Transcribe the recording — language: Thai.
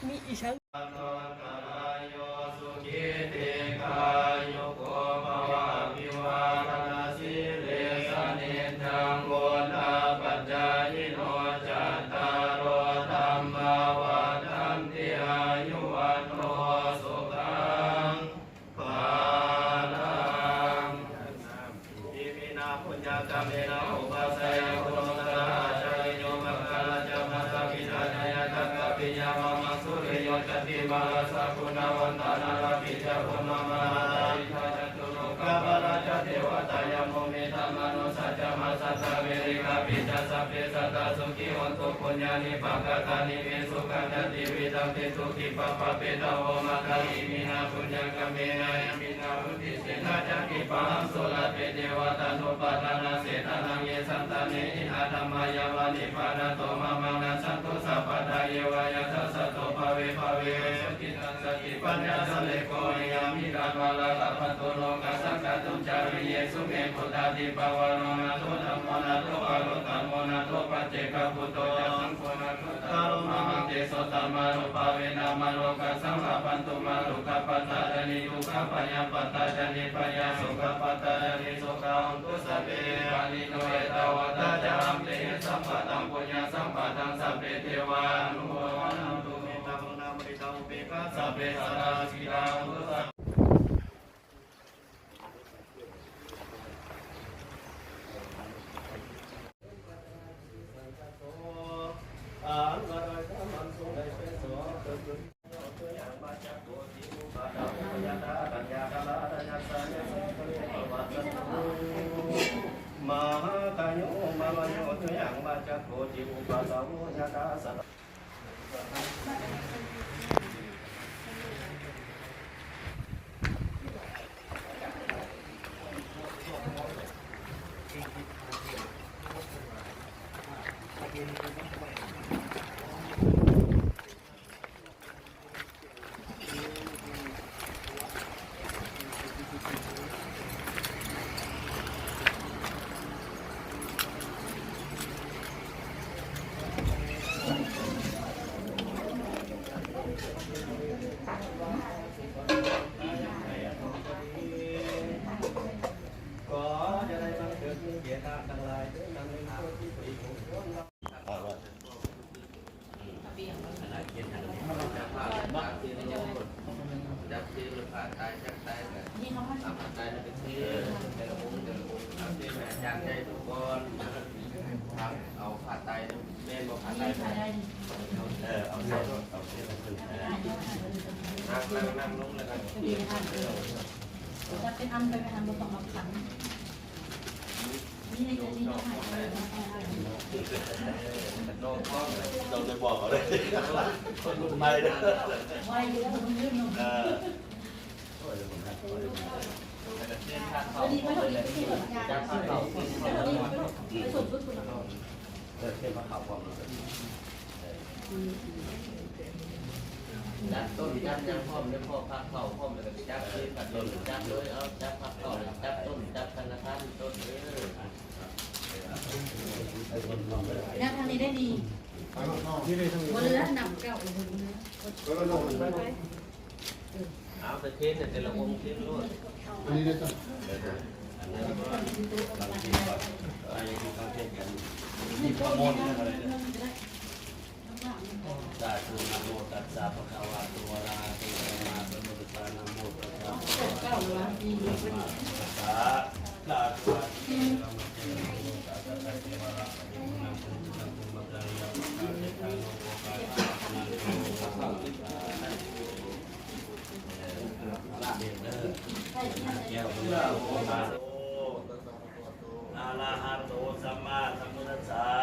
มีอีชั้นญาณิปังกตานิเมสุขันติวิตังติสุขิปปะเปตโวมาคาริมินาปุญญกเมนะยมินาวุติสินาจักขิปังสุลเปเทวตานุปัฏนาเสตนังเยสันตเนอิอาธรรมายาวานิปานาโตมามังนัสันตุสัพพทายเวยะทัสสะโตภเวภเวสุขิตังสติปัญญาสเลโกยามิรามาลาลาภัตโตโลกัสสังฆตุจาริเยสุเมพุทธาติปวารณะโตธัมมนาโตปะโลตัมโมนาโตปัจเจกพุตโตจัสสังโฆนาโตตารุมาหังเตโสตมารุปาเวนามาโลกัสสังฆปันตุมารุขปัตตาจนิทุกขปัญญาปัตตาจนิปัญญาสุขปัตตาจนิสุขังตุสัพเพปานิโนเอตาวตาจามเตสัมปะตังปุญญาสัมปะตังสัพเพเทวานุโมทนาตุเมตังนามริตังอุเบกขาสัพเพสัตตาสีรังตุสัพมหาตโยมามโยตุยังมาจักโกจิอุปสมุญญาตาสัตเอาผ่าไตเล่นบอกผ่าไตเอาเส้นนั่งลงเลยกันจะเป็นอันไปทำบนสองขันนี่ในนี้เราถ่ายไปโน้ตพ่อเราจะบอกเขาเลยคนรุ่นใหม่เลยไวอยู่แล้วมันยืดหนุ่มดีไม่ถูกที่สุดงานไม่สุดสุดเทพข่าวความรู้สึกจับต้นจับยังพร้อมเลยพ่อพักเข่าพร้อมเลยจับเลยปัดเลยจับเลยเอาจับพักเข่าจับต้นจับธนาคารต้นแล้วทางนี้ได้ดีบนเรือหนังเก่าเลยเอาไปเทสแต่ละองค์เทสรวดอันนี้ได้จ้ะอันนี้ก็บางทีแบบอะไรที่เขาเทศกันมีพระมนต์อะไรเนี่ยสาธุนะโมตัสสะภะคะวะโตอะระหะโตสัมมาสัมพุทธัสสะนะโมตัสสะภะคะวะโตอะระหะโตสัมมาสัมพุทธัสสะสาธุ เทวราปฏิปุณังคุณสังคุมัจจริยาปะกาเจตาโนโภคานันโนภะคะวิตาแก้วเพื่อโอมาโตอะระหะโตสัมมาสัมพุทธัสสะ